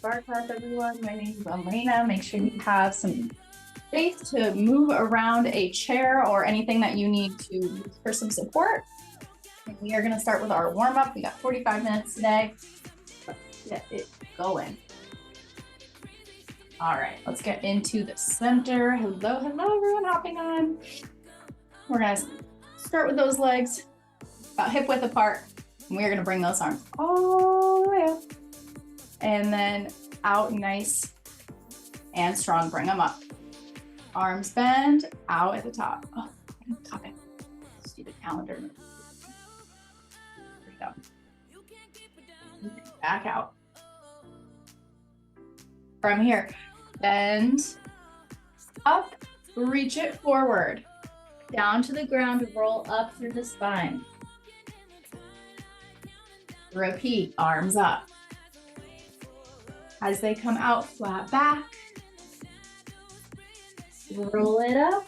Barre class, everyone. My name is Elena. Make sure you have some space to move around a chair or anything that you need to use for some support. And we are going to start with our warm-up. We got 45 minutes today. Let's get it going. All right, let's get into the center. Hello, everyone hopping on. We're going to start with those legs about hip width apart. And we're going to bring those arms all the way up. And then out nice and strong. Bring them up. Arms bend, out at the top. Oh, top it. Stupid calendar. There we go. Back out. From here, bend up, reach it forward. Down to the ground, roll up through the spine. Repeat, arms up. As they come out, flat back. Roll it up.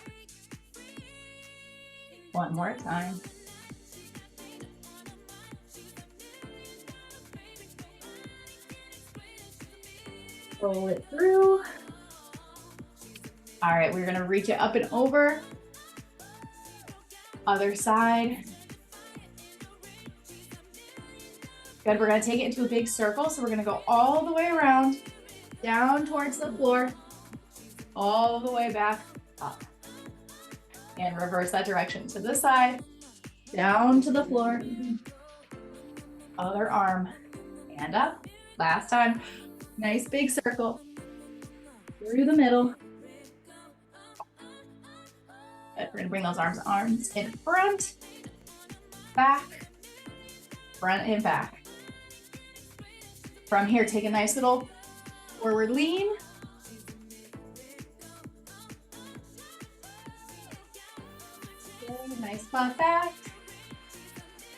One more time. Roll it through. All right, we're gonna reach it up and over. Other side. Good, we're gonna take it into a big circle. So we're gonna go all the way around, down towards the floor, all the way back up. And reverse that direction to the side, down to the floor. Other arm, and up. Last time, nice big circle, through the middle. Good, we're gonna bring those arms in front, back, front and back. From here, take a nice little forward lean. Good, nice flat back.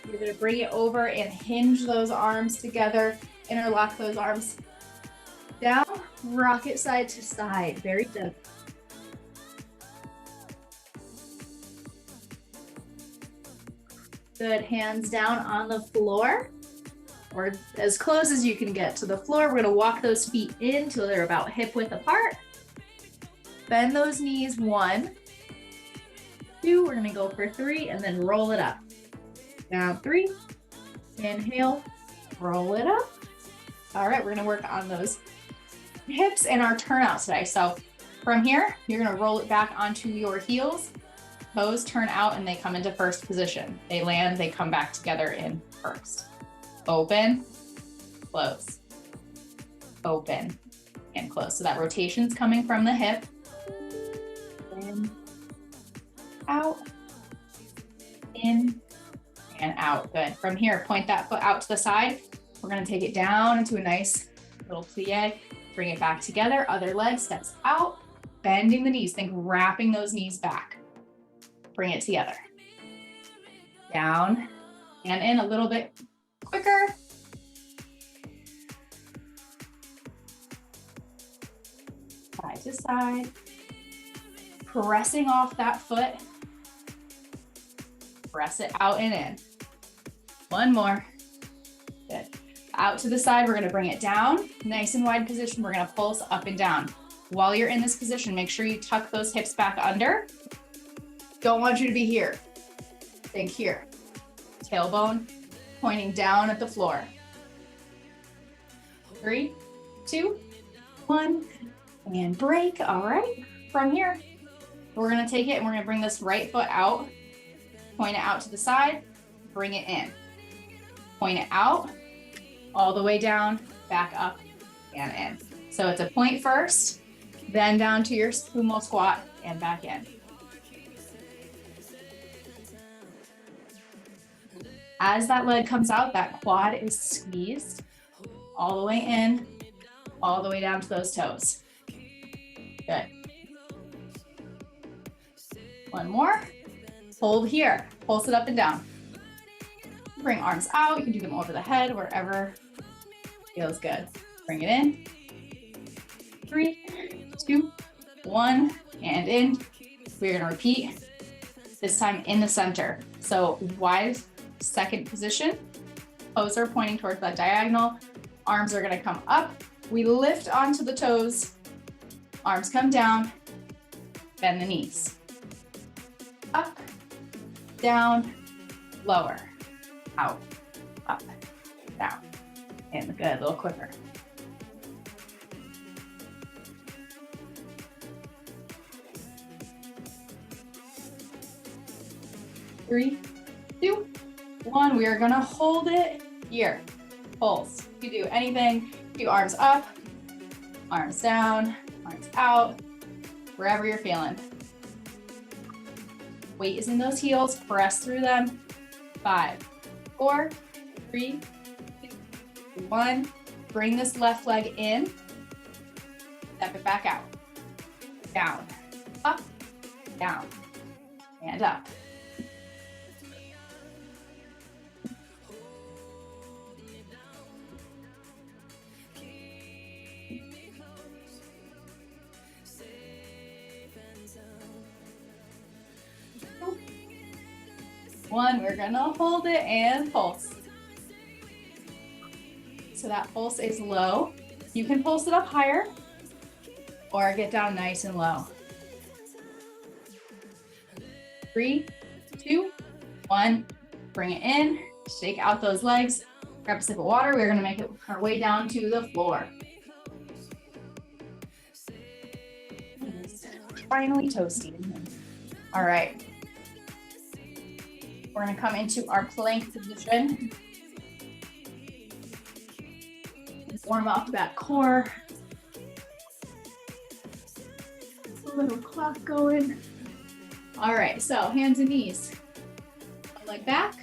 You're gonna bring it over and hinge those arms together, interlock those arms down, rock it side to side, very good. Good, hands down on the floor, or as close as you can get to the floor. We're gonna walk those feet in till they're about hip width apart. Bend those knees, 1, 2, we're gonna go for 3, and then roll it up. Down 3, inhale, roll it up. All right, we're gonna work on those hips and our turnout today. So from here, you're gonna roll it back onto your heels. Toes turn out and they come into first position. They land, they come back together in first. Open, close, open, and close. So that rotation's coming from the hip. In, out, in, and out. Good. From here, point that foot out to the side. We're gonna take it down into a nice little plie. Bring it back together. Other leg steps out, bending the knees. Think wrapping those knees back. Bring it together. Down and in a little bit quicker. Side to side. Pressing off that foot. Press it out and in. One more. Good. Out to the side, we're gonna bring it down. Nice and wide position, we're gonna pulse up and down. While you're in this position, make sure you tuck those hips back under. Don't want you to be here. Think here. Tailbone pointing down at the floor. 3, 2, 1, and break. All right, from here, we're gonna take it and we're gonna bring this right foot out, point it out to the side, bring it in. Point it out, all the way down, back up, and in. So it's a point first, then down to your sumo squat and back in. As that leg comes out, that quad is squeezed all the way in, all the way down to those toes. Good. One more. Hold here. Pulse it up and down. Bring arms out. You can do them over the head, wherever feels good. Bring it in. 3, 2, 1, and in. We're gonna repeat, this time in the center. So wide second position. Toes are pointing towards that diagonal. Arms are gonna come up, We lift onto the toes, arms come down, bend the knees. Up, down, lower, out, up, down. And good, a little quicker. 3, 2, 1. We are gonna hold it here. Pulse. You do anything. Do arms up, arms down, arms out, wherever you're feeling. Weight is in those heels. Press through them. 5, 4, 3, 2, 1. Bring this left leg in. Step it back out. Down, up, down, and up. One, we're gonna hold it and pulse. So that pulse is low. You can pulse it up higher or get down nice and low. 3, 2, 1, bring it in, shake out those legs, grab a sip of water. We're gonna make it our way down to the floor. Finally toasty. All right. We're gonna come into our plank position. Warm up that core. A little clock going. All right, so hands and knees. One leg back.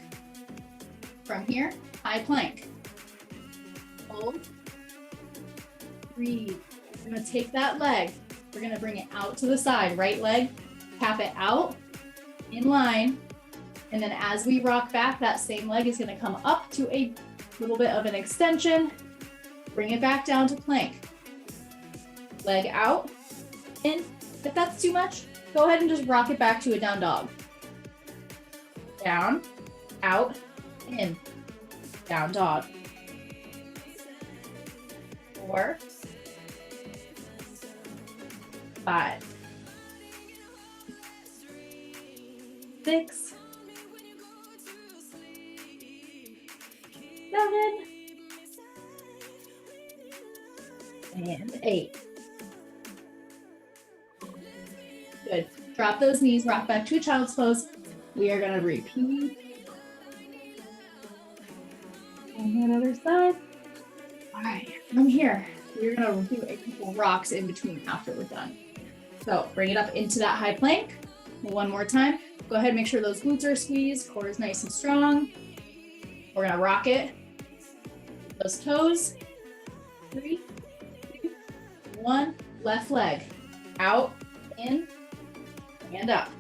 From here, high plank. Hold. Breathe. We're gonna take that leg. We're gonna bring it out to the side. Right leg, tap it out, in line. And then as we rock back, that same leg is gonna come up to a little bit of an extension. Bring it back down to plank. Leg out, in. If that's too much, go ahead and just rock it back to a down dog. Down, out, in. Down dog. 4, 5, 6, 7, and 8. Good. Drop those knees, rock back to a child's pose. We are gonna repeat. On that other side. All right, from here, we're gonna do a couple rocks in between after we're done. So bring it up into that high plank. One more time. Go ahead and make sure those glutes are squeezed, core is nice and strong. We're gonna rock it. Those toes. 3, 2, 1. Left leg. Out, in, and up.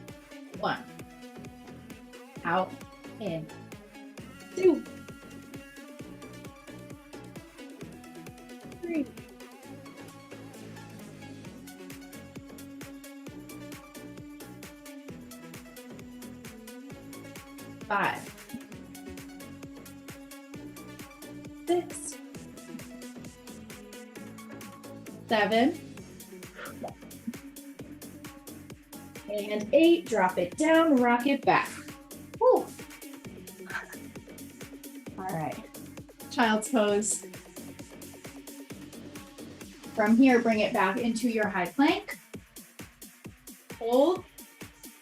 1. Out, in. 2. 3. 5. 6. 7. And 8. Drop it down, rock it back. Woo. All right. Child's pose. From here, bring it back into your high plank. Hold.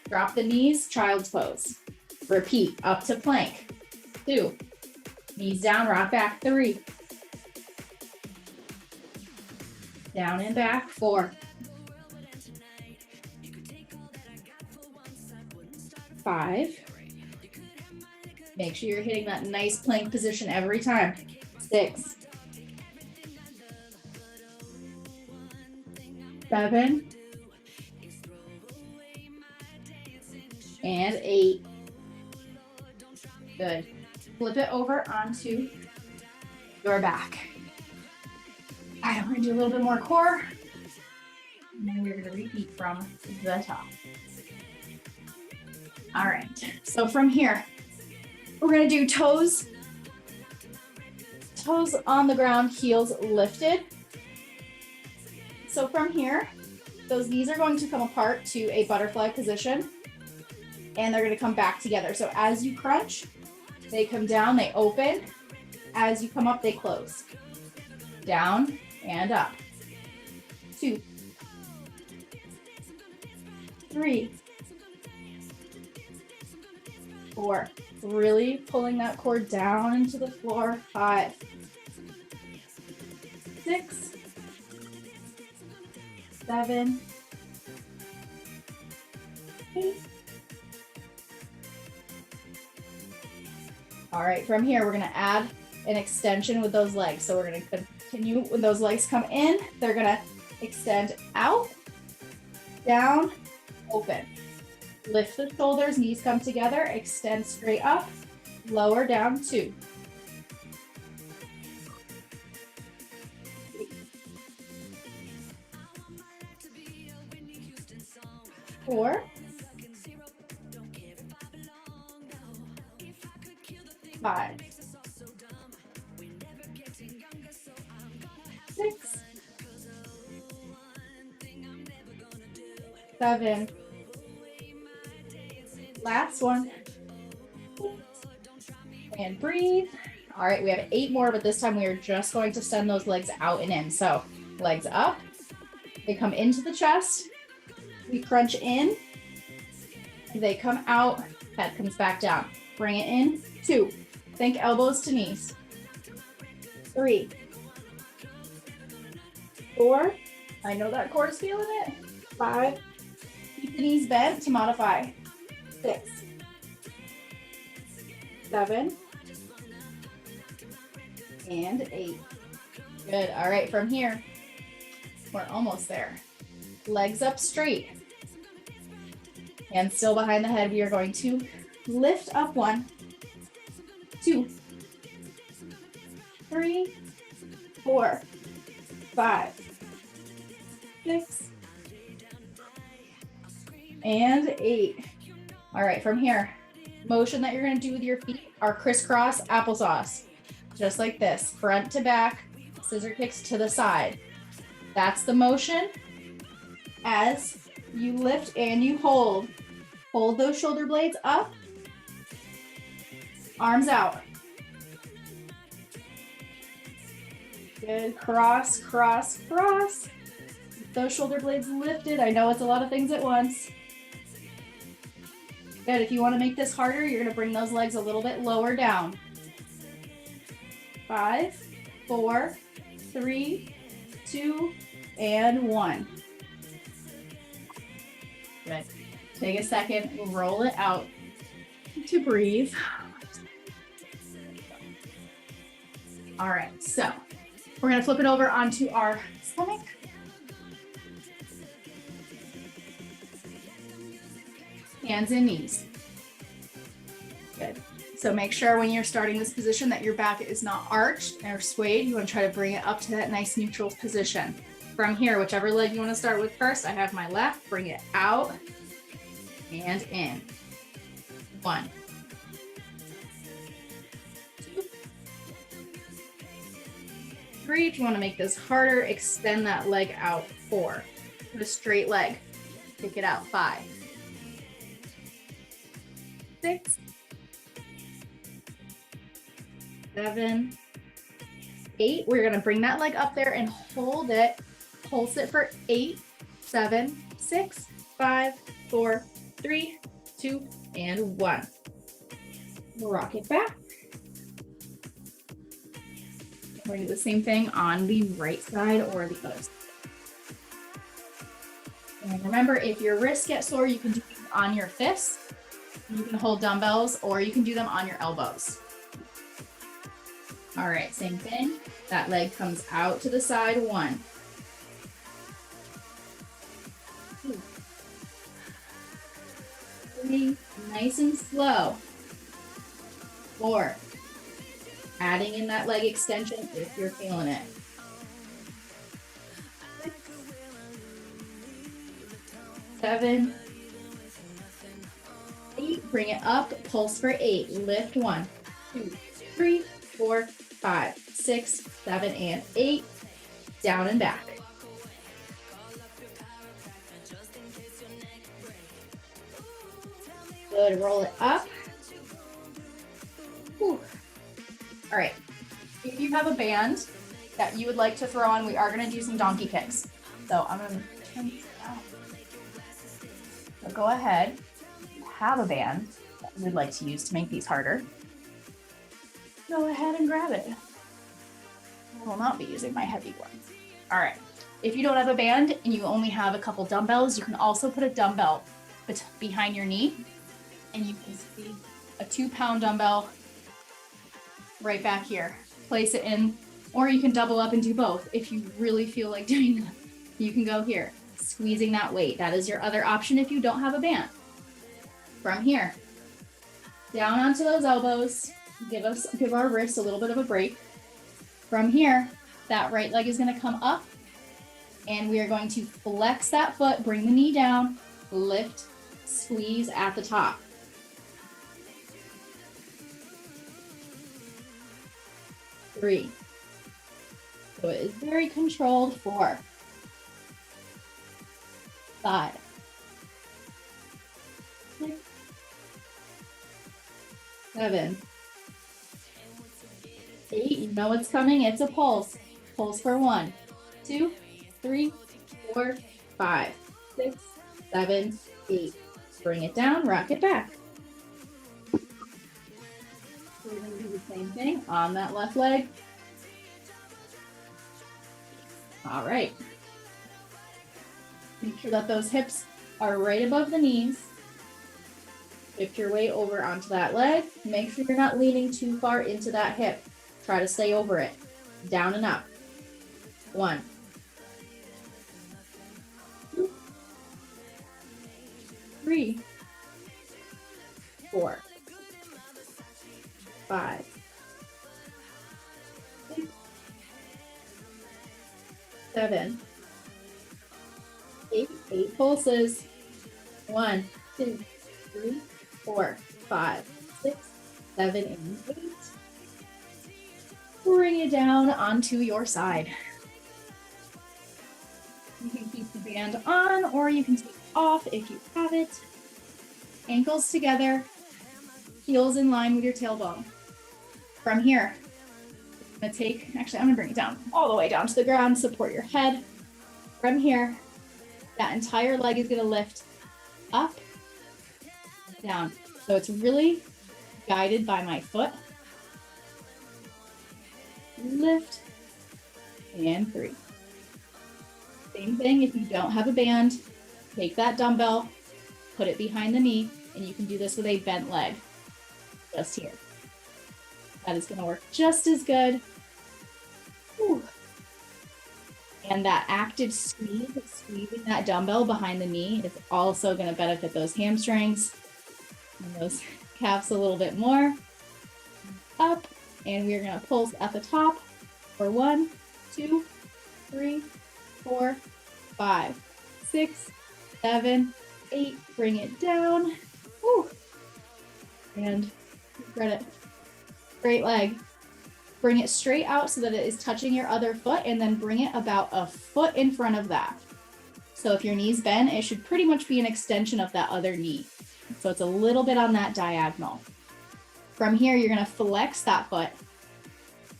Drop the knees, child's pose. Repeat, up to plank. 2. Knees down, rock back. 3. Down and back. 4. 5. Make sure you're hitting that nice plank position every time. 6. 7. And 8. Good. Flip it over onto your back. All right, we're gonna do a little bit more core. And then we're gonna repeat from the top. All right, so from here, we're gonna do toes on the ground, heels lifted. so from here, those knees are going to come apart to a butterfly position, and they're going to come back together. So as you crunch, they come down, they open. As you come up, they close. Down and up. 2, 3, 4. Really pulling that core down into the floor. 5, 6, 7, 8. All right, from here, we're gonna add an extension with those legs. So we're gonna continue when those legs come in, they're gonna extend out, down, open. Lift the shoulders, knees come together, extend straight up, lower down, 2. 4, 5, 6, 7. Last one. And breathe. All right, we have 8 more, but this time we are just going to send those legs out and in. So legs up, they come into the chest, we crunch in, they come out, head comes back down. Bring it in, 2. Think elbows to knees. 3, 4. I know that core is feeling it. 5. Keep the knees bent to modify. 6, 7, and 8. Good. All right, from here, we're almost there. Legs up straight. Hands still behind the head. We are going to lift up 1, 2, 3, 4, 5, 6, and 8. All right, from here, motion that you're going to do with your feet are crisscross applesauce. Just like this, front to back, scissor kicks to the side. That's the motion. As you lift and you hold those shoulder blades up, arms out. Good, cross, cross, cross. Keep those shoulder blades lifted. I know it's a lot of things at once. Good, if you want to make this harder, you're going to bring those legs a little bit lower down. 5, 4, 3, 2, and 1. Good. Take a second, roll it out to breathe. All right, so we're gonna flip it over onto our stomach. Hands and knees. Good. So make sure when you're starting this position that your back is not arched or swayed. You want to try to bring it up to that nice neutral position. From here, whichever leg you want to start with first, I have my left, bring it out and in. 1, 2, 3. If you want to make this harder, extend that leg out. 4. Put a straight leg. Kick it out. 5, 6, 7, 8. We're going to bring that leg up there and hold it. Pulse it for 8, 7, 6, 5, 4, 3, 2, and 1. We'll rock it back. We're going to do the same thing on the right side or the other side. And remember, if your wrists get sore, you can do it on your fists. You can hold dumbbells or you can do them on your elbows. All right, same thing. That leg comes out to the side. 1, 2, 3, nice and slow. 4, adding in that leg extension if you're feeling it. 6, 7, 8, bring it up, pulse for 8, lift 1, 2, 3, 4, 5, 6, 7, and 8, down and back. Good, roll it up. Whew. All right, if you have a band that you would like to throw on, we are gonna do some donkey kicks. So I'm gonna turn this out. So go ahead, if you have a band that you would like to use to make these harder, go ahead and grab it. I will not be using my heavy one. All right, if you don't have a band and you only have a couple dumbbells, you can also put a dumbbell behind your knee, and you can see a 2-pound dumbbell right back here. Place it in, or you can double up and do both if you really feel like doing that. You can go here, squeezing that weight. That is your other option if you don't have a band. From here, down onto those elbows, give our wrists a little bit of a break. From here, that right leg is gonna come up, and we are going to flex that foot, bring the knee down, lift, squeeze at the top. Three. So it is very controlled. 4, 5, 6, 7, 8. You know what's coming. It's a pulse. Pulse for 1, 2, 3, 4, 5, 6, 7, 8. Bring it down, rock it back. We're going to do the same thing on that left leg. All right. Make sure that those hips are right above the knees. Shift your weight over onto that leg. Make sure you're not leaning too far into that hip. Try to stay over it. Down and up. 1, 2, 3, 4, 5, 6, 7, 8. 8 pulses. 1, 2, 3, 4, 5, 6, 7, and 8. Bring it down onto your side. You can keep the band on, or you can take it off if you have it. Ankles together, heels in line with your tailbone. From here, I'm gonna bring it down all the way down to the ground, support your head. From here, that entire leg is gonna lift up, down. So it's really guided by my foot. Lift, and 3. Same thing, if you don't have a band, take that dumbbell, put it behind the knee, and you can do this with a bent leg, just here. That is gonna work just as good. Whew. And that active squeeze, squeezing that dumbbell behind the knee, is also gonna benefit those hamstrings and those calves a little bit more. Up, and we're gonna pulse at the top for 1, 2, 3, 4, 5, 6, 7, 8. Bring it down. Woo. And credit. Great leg. Bring it straight out so that it is touching your other foot, and then bring it about a foot in front of that. So if your knee's bent, it should pretty much be an extension of that other knee. So it's a little bit on that diagonal. From here, you're gonna flex that foot,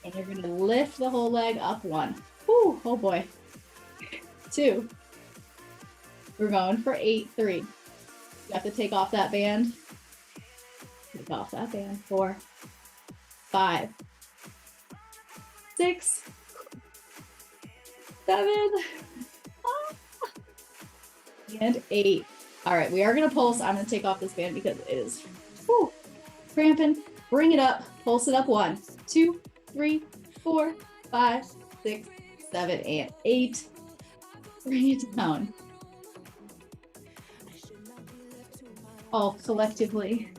and you're gonna lift the whole leg up. 1. Whew, oh boy. 2. We're going for 8. 3. You have to take off that band. Take off that band. 4, 5, 6, 7, and 8. All right, we are gonna pulse. I'm gonna take off this band because it is cramping. Bring it up, pulse it up. 1, 2, 3, 4, 5, 6, 7, and 8. Bring it down. All collectively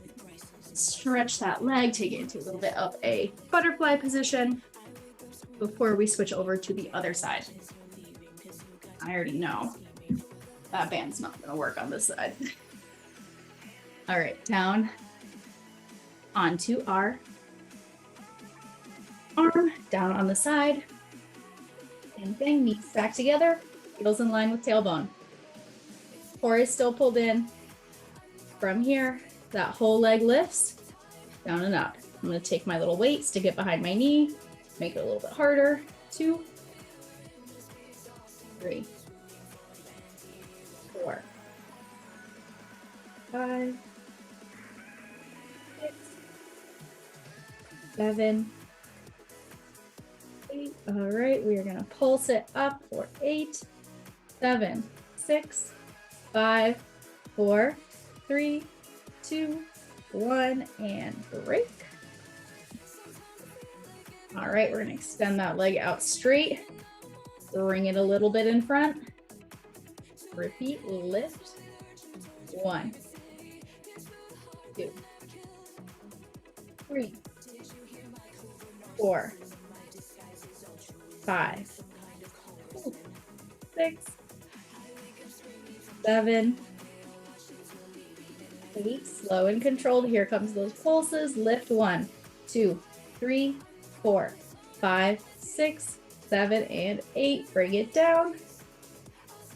stretch that leg, take it into a little bit of a butterfly position before we switch over to the other side. I already know that band's not gonna work on this side. All right, down onto our arm, down on the side. Same thing, knees back together, heels in line with tailbone. Core is still pulled in. From here, That whole leg lifts, down and up. I'm gonna take my little weight, stick it behind my knee, make it a little bit harder. 2, 3, 4, 5, 6, 7, 8. All right, we are gonna pulse it up for 8, 7, 6, 5, 4, 3, 2, 1, and break. All right, we're gonna extend that leg out straight. Bring it a little bit in front. Repeat, lift. 1, 2, 3, 4, 5, 6, 7, 8. Slow and controlled. Here comes those pulses. Lift. 1, 2, 3, 4, 5, 6, 7, and 8. Bring it down.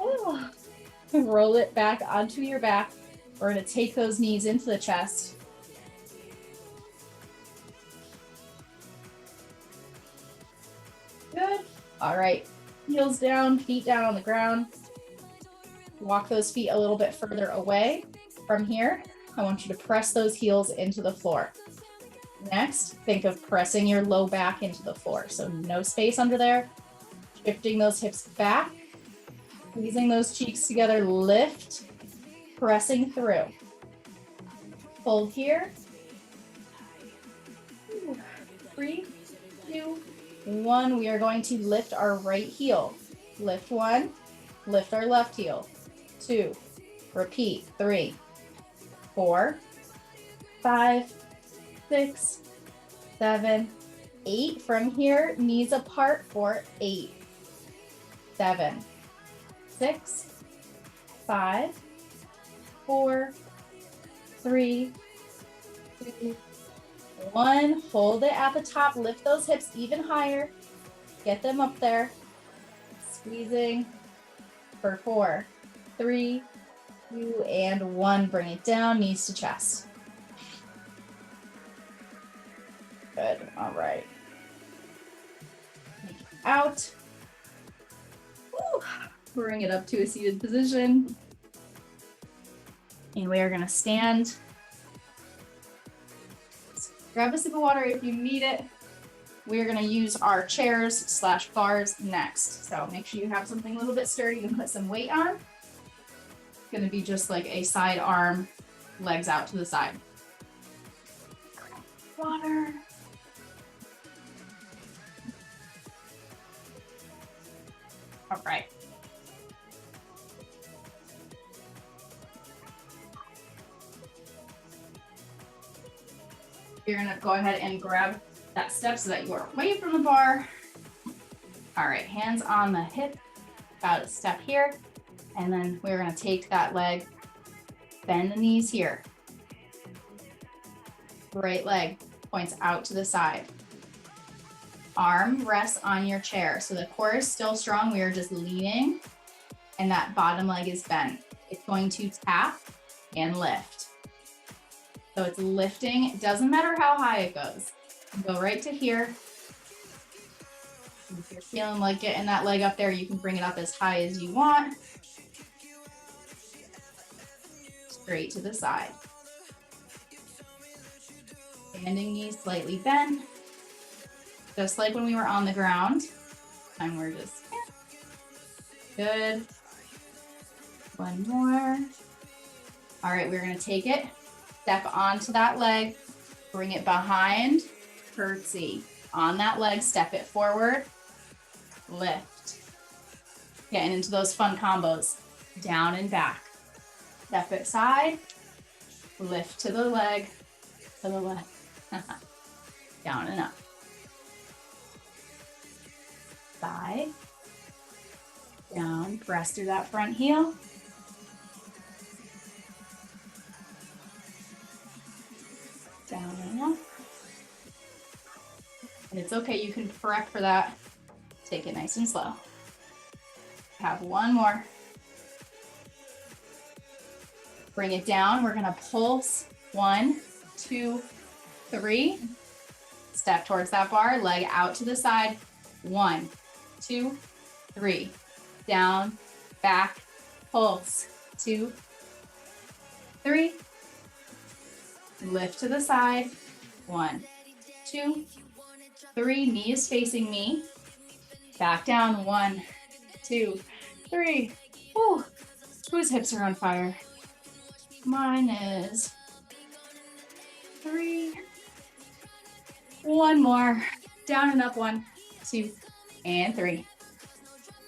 Oh. Roll it back onto your back. We're going to take those knees into the chest. Good. All right. Heels down, feet down on the ground. Walk those feet a little bit further away from here. I want you to press those heels into the floor. Next, think of pressing your low back into the floor. So no space under there. Shifting those hips back. Squeezing those cheeks together. Lift. Pressing through. Hold here. 3, 2, 1. We are going to lift our right heel. Lift 1. Lift our left heel. 2. Repeat. 3, 4, 5, 6, 7, 8. From here, knees apart for 8, 7, 6, 5, 4, 3, 2, 1. Hold it at the top. Lift those hips even higher. Get them up there. Squeezing for 4, 3, 2, and 1. Bring it down, knees to chest. Good. All right. Take it out. Woo. Bring it up to a seated position. And we are going to stand. Grab a sip of water if you need it. We are going to use our chairs / bars next. So make sure you have something a little bit sturdy and put some weight on. It's going to be just like a side arm, legs out to the side. Water. All right. You're gonna go ahead and grab that step so that you are away from the bar. All right, hands on the hip, about a step here. And then we're gonna take that leg, bend the knees here. Right leg points out to the side. Arm rests on your chair. So the core is still strong. We are just leaning and that bottom leg is bent. It's going to tap and lift. So it's lifting. It doesn't matter how high it goes. Go right to here. If you're feeling like getting that leg up there, you can bring it up as high as you want. Straight to the side. Standing knees slightly bent. Just like when we were on the ground. And we're just, good. One more. All right, we're gonna take it, step onto that leg, bring it behind, curtsy. On that leg, step it forward, lift. Getting into those fun combos. Down and back. Step it side, lift to the leg, to the left. Down and up. Side, down, press through that front heel. Down and up. And it's okay, you can prep for that. Take it nice and slow. Have one more. Bring it down. We're gonna pulse 1, 2, 3. Step towards that bar, leg out to the side. 1, 2, 3. Down, back, pulse. 2, 3. Lift to the side. 1, 2, 3. Knees facing me. Back down. 1, 2, 3. Whew. Whose hips are on fire? Mine is 3. One more. Down and up. 1, 2, and 3.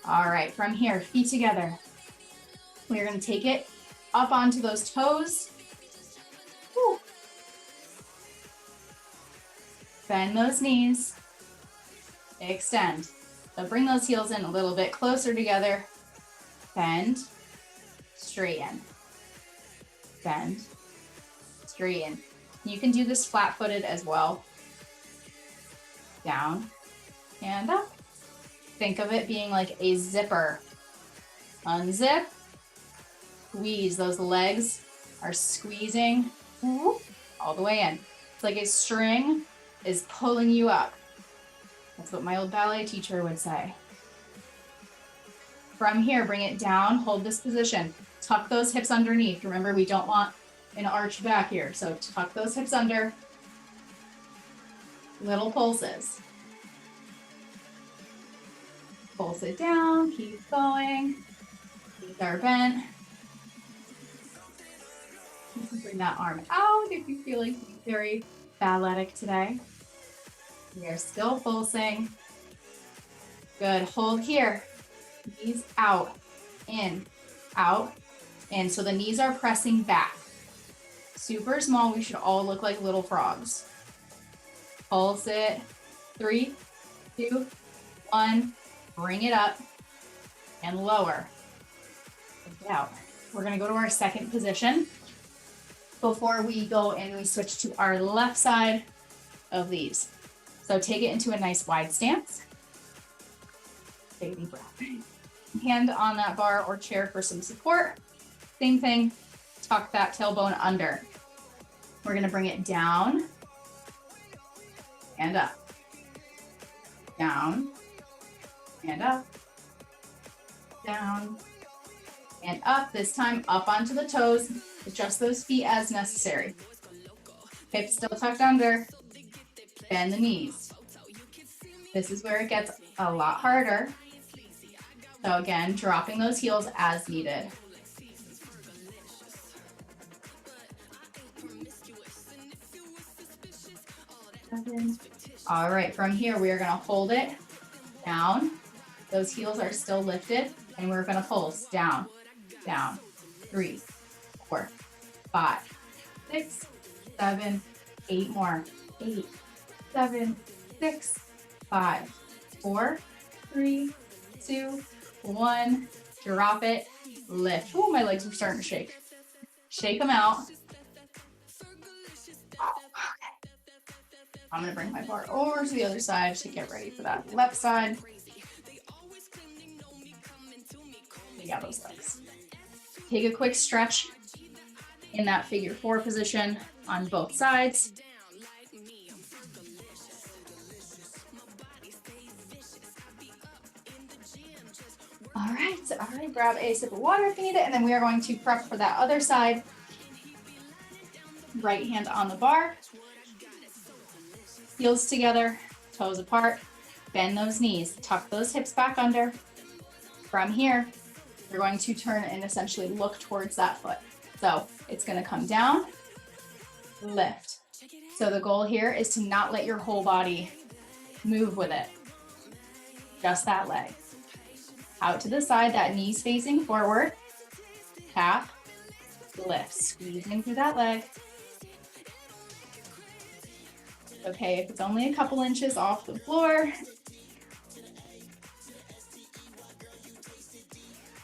All right, from here, feet together. We're going to take it up onto those toes. Whew. Bend those knees. Extend. So bring those heels in a little bit closer together. Bend, straighten. Bend, straighten. You can do this flat-footed as well. Down and up. Think of it being like a zipper. Unzip, squeeze. Those legs are squeezing all the way in. It's like a string is pulling you up. That's what my old ballet teacher would say. From here, bring it down, hold this position. Tuck those hips underneath. Remember, we don't want an arch back here, so tuck those hips under. Little pulses. Pulse it down, keep going. Knees are bent. You can bring that arm out if you feel like very balletic today. We are still pulsing. Good, hold here. Knees out, in, out, in. So the knees are pressing back. Super small, we should all look like little frogs. Pulse it. 3, 2, 1. Bring it up and lower. Take it out. We're gonna go to our second position before we go and we switch to our left side of these. So take it into a nice wide stance. Take a deep breath. Hand on that bar or chair for some support. Same thing, tuck that tailbone under. We're gonna bring it down and up. Down and up. Down and up. This time up onto the toes. Adjust those feet as necessary. Hips still tucked under. Bend the knees. This is where it gets a lot harder. So again, dropping those heels as needed. All right, from here, we are gonna hold it down. Those heels are still lifted, and we're gonna pulse down, down. 3, 4, 5, 6, 7, 8 more. 8, 7, 6, 5, 4, 3, 2, 1. Drop it, lift. Oh, my legs are starting to shake. Shake them out. I'm gonna bring my bar over to the other side to get ready for that left side. Yeah, those legs. Take a quick stretch in that figure 4 position on both sides. All right, grab a sip of water if you need it, and then we are going to prep for that other side. Right hand on the bar. Heels together, toes apart, bend those knees, tuck those hips back under. From here, you're going to turn and essentially look towards that foot. So it's gonna come down, lift. So the goal here is to not let your whole body move with it. Just that leg. Out to the side, that knee's facing forward. Tap, lift, squeezing through that leg. Okay, if it's only a couple inches off the floor.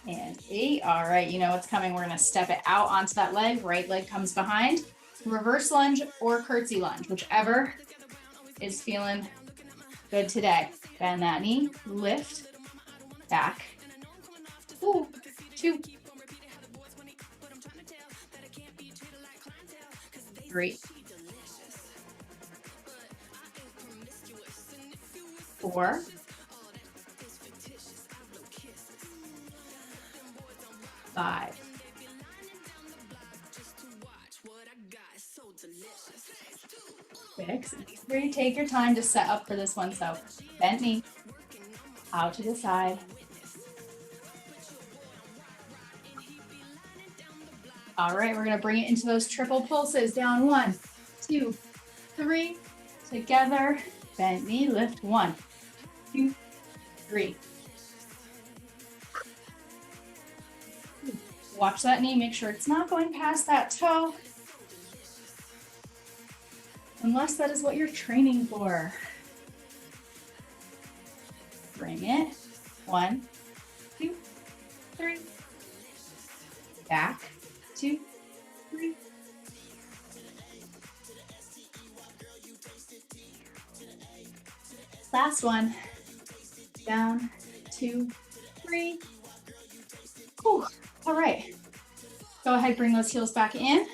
And 8, all right, you know what's coming. We're gonna step it out onto that leg. Right leg comes behind. Reverse lunge or curtsy lunge, whichever is feeling good today. Bend that knee, lift, back. 2. 3, 4, 5, 6. Three. Take your time to set up for this one. So bent knee, out to the side. All right, we're gonna bring it into those triple pulses. Down 1, 2, 3. Together, bent knee, lift 1, 2, 3. Watch that knee, make sure it's not going past that toe. Unless that is what you're training for. Bring it. 1, 2, 3. Back. 2, 3. Last one. Down. 2, 3. Whew. All right. Go ahead, bring those heels back in.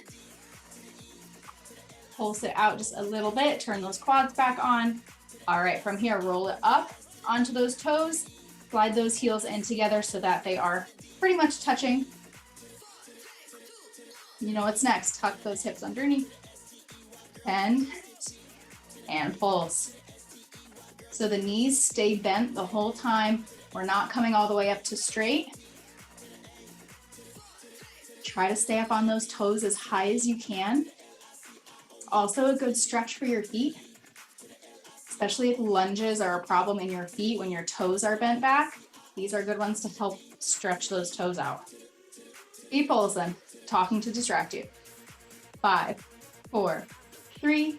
Pulse it out just a little bit. Turn those quads back on. All right, from here, roll it up onto those toes. Slide those heels in together so that they are pretty much touching. You know what's next. Tuck those hips underneath. Bend and pulse. So the knees stay bent the whole time. We're not coming all the way up to straight. Try to stay up on those toes as high as you can. It's also a good stretch for your feet, especially if lunges are a problem in your feet when your toes are bent back. These are good ones to help stretch those toes out. Keep pulsing, talking to distract you. 5, 4, 3,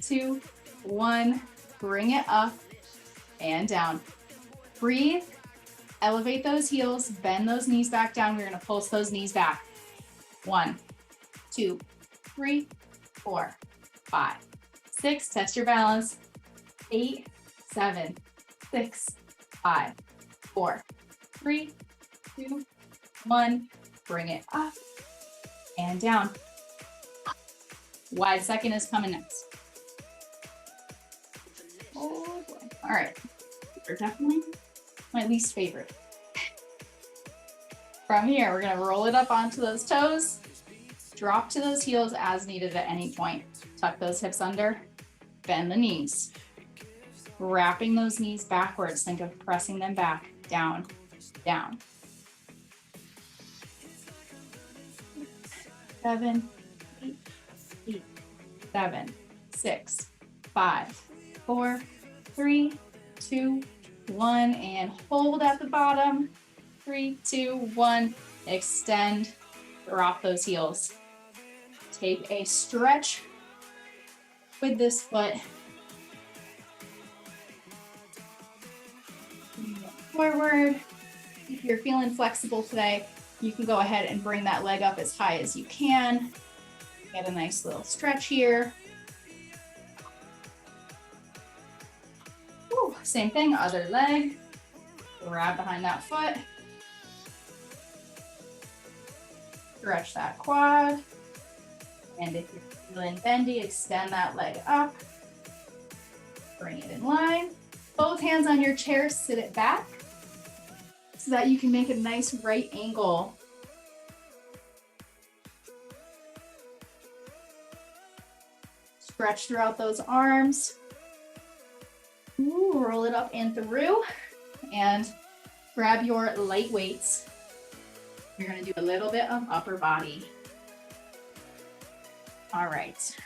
2, 1. Bring it up and down. Breathe, elevate those heels, bend those knees back down. We're gonna pulse those knees back. 1, 2, 3, 4, 5, 6. Test your balance. 8, 7, 6, 5, 4, 3, 2, 1. Bring it up and down. Wide second is coming next. Oh boy. All right. They're definitely my least favorite. From here, we're gonna roll it up onto those toes. Drop to those heels as needed at any point. Tuck those hips under, bend the knees. Wrapping those knees backwards, think of pressing them back, down, down. 7, 8, 7, 6, 5, 4, 3, 2, 1, and hold at the bottom. 3, 2, 1, extend, drop those heels. Take a stretch with this foot. Forward. If you're feeling flexible today, you can go ahead and bring that leg up as high as you can. Get a nice little stretch here. Woo. Same thing, other leg. Grab behind that foot. Stretch that quad. And if you're feeling bendy, extend that leg up. Bring it in line. Both hands on your chair, sit it back so that you can make a nice right angle. Stretch throughout those arms. Ooh, roll it up and through. And grab your light weights. You're gonna do a little bit of upper body. All right.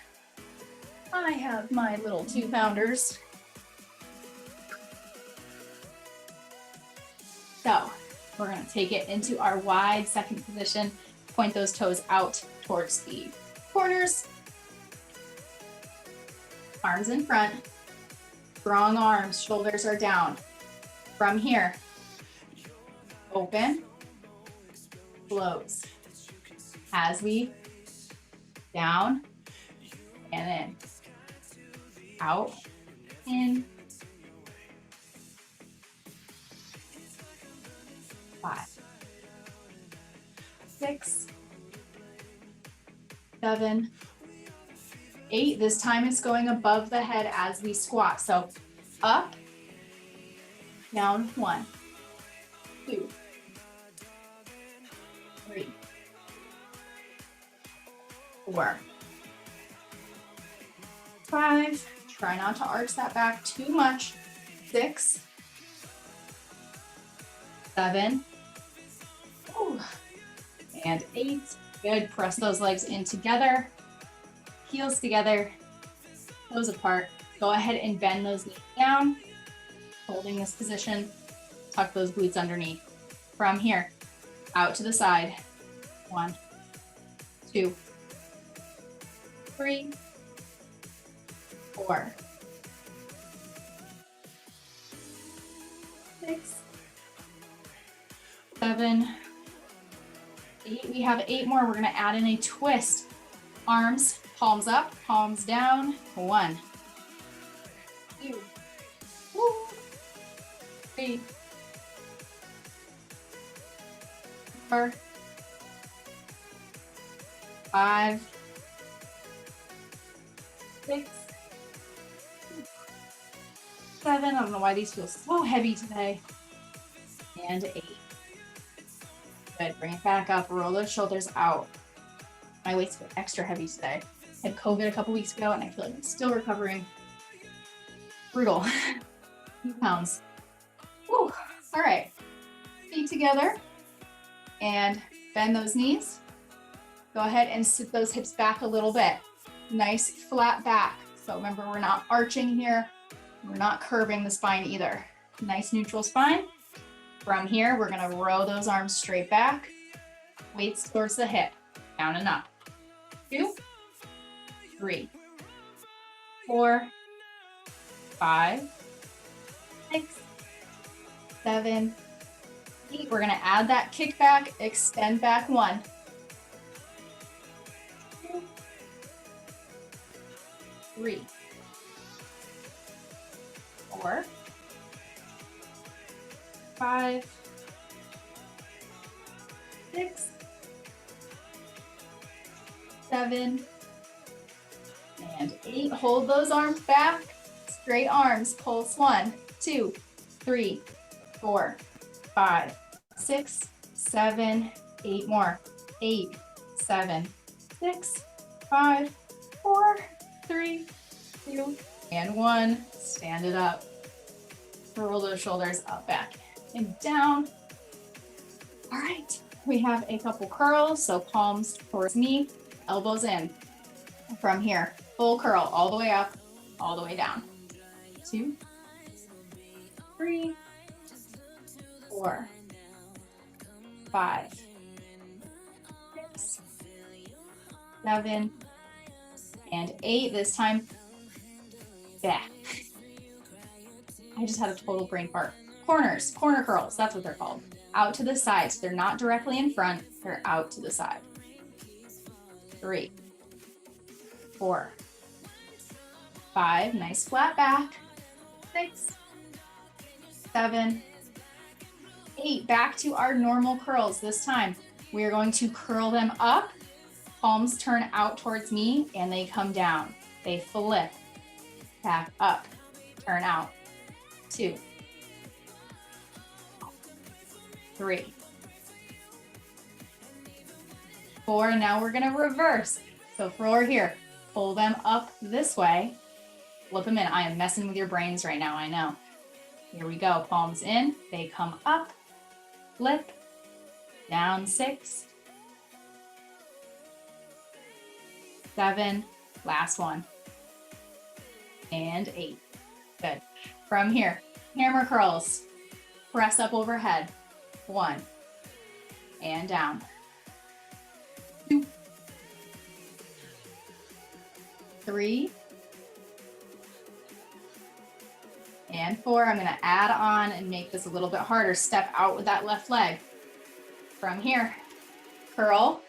I have my little 2-pounders. So we're gonna take it into our wide second position. Point those toes out towards the corners. Arms in front. Strong arms, shoulders are down. From here, open, close. As we down and in. Out, in. 5, 6, 7, 8, this time it's going above the head as we squat. So up, down, 1, 2, 3, 4, 5, try not to arch that back too much, 6, 7, ooh, and 8. Good, press those legs in together, heels together, toes apart. Go ahead and bend those knees down, holding this position, tuck those glutes underneath. From here, out to the side, 1, 2, 3, 4, 6, 7, 8. We have 8 more. We're going to add in a twist. Arms, palms up, palms down. 1, 2, 3, 4, 5, 6, 7. I don't know why these feel so heavy today. And 8. Good. Bring it back up. Roll those shoulders out. My weight's been extra heavy today. I had COVID a couple weeks ago and I feel like I'm still recovering. Brutal. 2 pounds. Woo. All right. Feet together and bend those knees. Go ahead and sit those hips back a little bit. Nice flat back. So remember, we're not arching here. We're not curving the spine either. Nice neutral spine. From here, we're gonna row those arms straight back. Weights towards the hip. Down and up. 2, 3, 4, 5, 6, 7, 8. We're gonna add that kick back, extend back. 1, 2, 3, 4, 5, 6, 7, and 8. Hold those arms back. Straight arms. Pulse. 1, 2, 3, 4, 5, 6, 7, 8 more. 8, 7, 6, 5, 4, 3, 2, and 1. Stand it up. Roll those shoulders up, back, and down. All right. We have a couple curls. So palms towards me, elbows in. From here, full curl all the way up, all the way down. 2, 3, 4, 5, 6, 7, and 8. This time, back. I just had a total brain fart. Corners, corner curls, that's what they're called. Out to the sides. They're not directly in front, they're out to the side. 3, 4, 5, nice flat back. 6, 7, 8. Back to our normal curls. This time, we are going to curl them up. Palms turn out towards me and they come down. They flip. Back up. Turn out. 2, 3, 4. And now we're going to reverse. So floor here. Pull them up this way. Flip them in. I am messing with your brains right now, I know. Here we go. Palms in. They come up. Flip. Down. 6, 7. Last one. And 8. Good. From here, hammer curls. Press up overhead. 1. And down. 2, 3, and 4. I'm going to add on and make this a little bit harder. Step out with that left leg. From here, curl,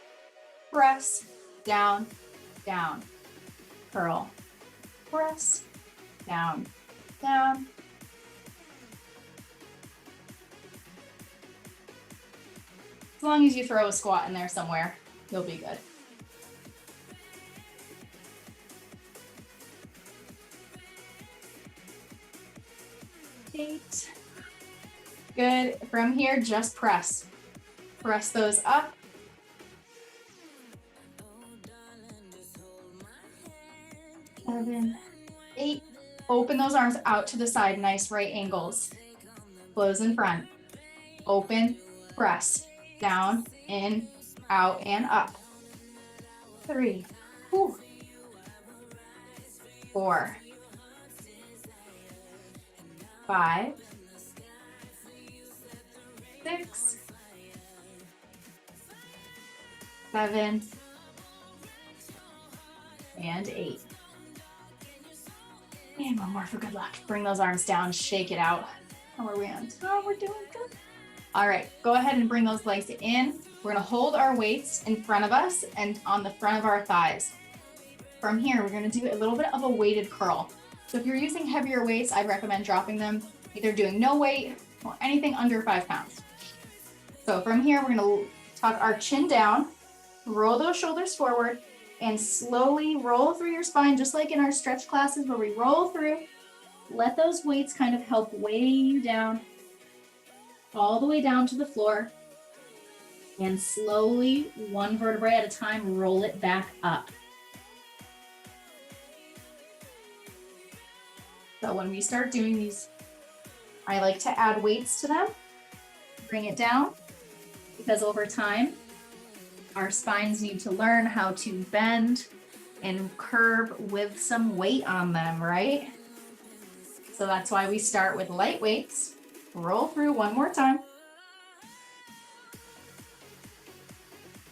press, down, down, curl, press, down, down. As long as you throw a squat in there somewhere, you'll be good. Good. From here, just press. Press those up. 7, 8. Open those arms out to the side, nice right angles. Close in front. Open, press, down, in, out, and up. 3, 4, 5, 6, 7, and 8. And one more for good luck. Bring those arms down, shake it out. How are we on? Oh, we're doing good. All right, go ahead and bring those legs in. We're gonna hold our weights in front of us and on the front of our thighs. From here, we're gonna do a little bit of a weighted curl. So if you're using heavier weights, I'd recommend dropping them, either doing no weight or anything under 5 pounds. So from here, we're gonna tuck our chin down, roll those shoulders forward, and slowly roll through your spine, just like in our stretch classes where we roll through. Let those weights kind of help weigh you down, all the way down to the floor. And slowly, one vertebrae at a time, roll it back up. So when we start doing these, I like to add weights to them, bring it down, because over time, our spines need to learn how to bend and curve with some weight on them, right? So that's why we start with light weights. Roll through one more time.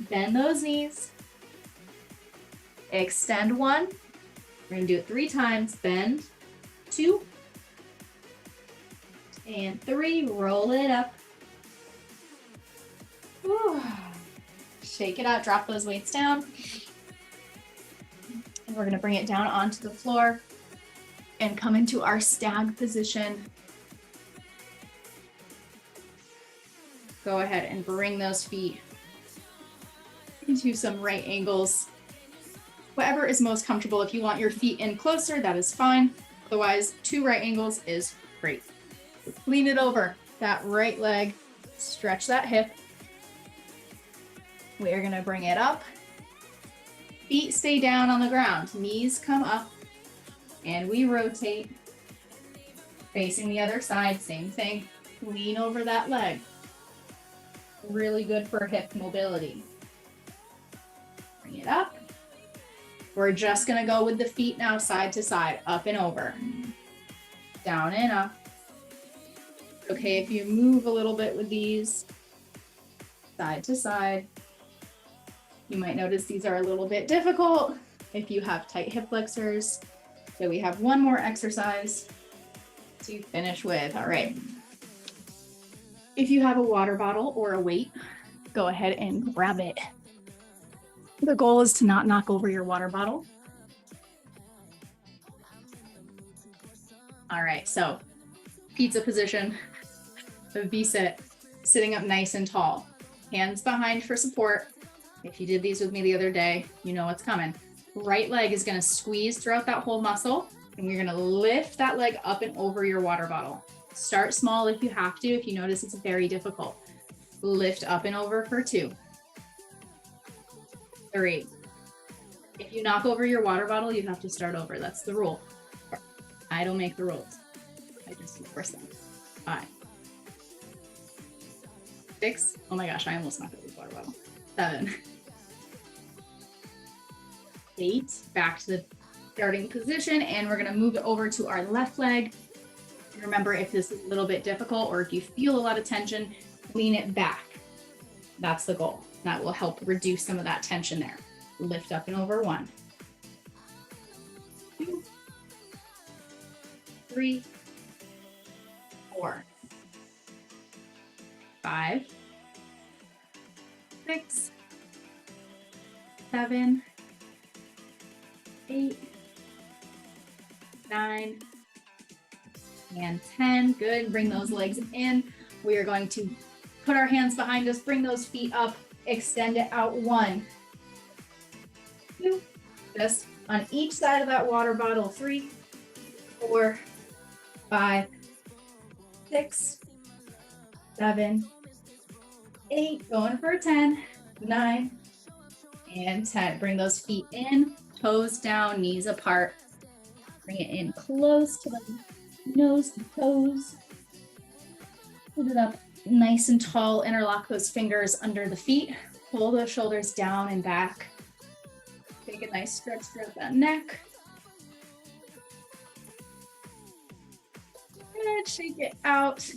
Bend those knees. Extend 1. We're gonna do it 3 times. Bend, 2, and 3. Roll it up. Whew. Shake it out, drop those weights down. And we're gonna bring it down onto the floor and come into our stag position. Go ahead and bring those feet into some right angles. Whatever is most comfortable. If you want your feet in closer, that is fine. Otherwise, 2 right angles is great. Lean it over that right leg, stretch that hip. We are gonna bring it up. Feet stay down on the ground, knees come up, and we rotate. Facing the other side, same thing. Lean over that leg. Really good for hip mobility. Bring it up. We're just gonna go with the feet now, side to side, up and over. Down and up. Okay, if you move a little bit with these, side to side, you might notice these are a little bit difficult if you have tight hip flexors. So we have one more exercise to finish with. All right. If you have a water bottle or a weight, go ahead and grab it. The goal is to not knock over your water bottle. All right, so pizza position, the V-sit, sitting up nice and tall. Hands behind for support. If you did these with me the other day, you know what's coming. Right leg is gonna squeeze throughout that whole muscle, and you're gonna lift that leg up and over your water bottle. Start small if you have to, if you notice it's very difficult. Lift up and over for 2. 3. If you knock over your water bottle, you have to start over. That's the rule. I don't make the rules. I just enforce them. 5. 6. Oh my gosh, I almost knocked over the water bottle. 7. 8. Back to the starting position, and we're gonna move it over to our left leg. Remember, if this is a little bit difficult or if you feel a lot of tension, lean it back. That's the goal. That will help reduce some of that tension there. Lift up and over. 1, 2, 3, 4, 5, 6, 7, 8, 9, and 10. Good. Bring those legs in. We are going to put our hands behind us, bring those feet up, extend it out. 1, 2, just on each side of that water bottle. 3, 4, 5, 6, 7, 8, going for 10, 9, and 10. Bring those feet in, toes down, knees apart. Bring it in close to the nose to toes. Put it up nice and tall. Interlock those fingers under the feet. Pull those shoulders down and back. Take a nice stretch throughout that neck. And shake it out.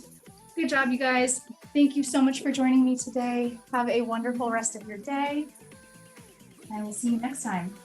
Good job, you guys. Thank you so much for joining me today. Have a wonderful rest of your day. And we'll see you next time.